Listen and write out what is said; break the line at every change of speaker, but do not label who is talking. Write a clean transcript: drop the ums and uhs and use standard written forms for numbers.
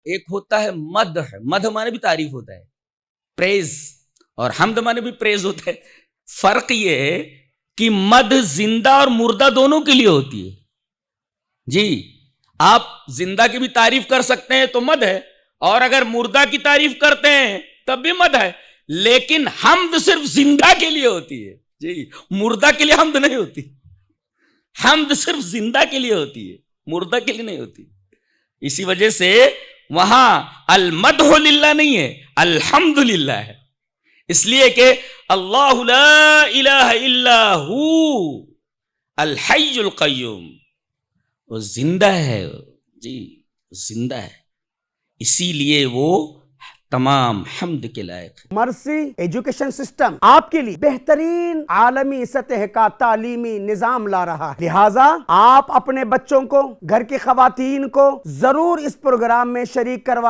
ایک ہوتا ہے مدح، مدح مانے بھی تعریف ہوتا ہے، پریز، اور حمد مانے بھی پریز ہوتا ہے۔ فرق یہ ہے کہ مدح زندہ اور مردہ دونوں کے لیے ہوتی ہے۔ جی، آپ زندہ کی بھی تعریف کر سکتے ہیں تو مدح ہے، اور اگر مردہ کی تعریف کرتے ہیں تب بھی مدح ہے، لیکن حمد صرف زندہ کے لیے ہوتی ہے۔ جی، مردہ کے لیے حمد نہیں ہوتی، حمد صرف زندہ کے لیے ہوتی ہے، مردہ کے لیے نہیں ہوتی۔ اسی وجہ سے وہاں المدح للہ نہیں ہے، الحمد للہ ہے، اس لیے کہ اللہ لا الہ الا ہو الحی القیوم، وہ زندہ ہے، جی زندہ ہے، اسی لیے وہ تمام حمد کے لائق ہے۔
مرسی ایجوکیشن سسٹم آپ کے لیے بہترین عالمی سطح کا تعلیمی نظام لا رہا ہے، لہٰذا آپ اپنے بچوں کو، گھر کی خواتین کو ضرور اس پروگرام میں شریک کروائیں۔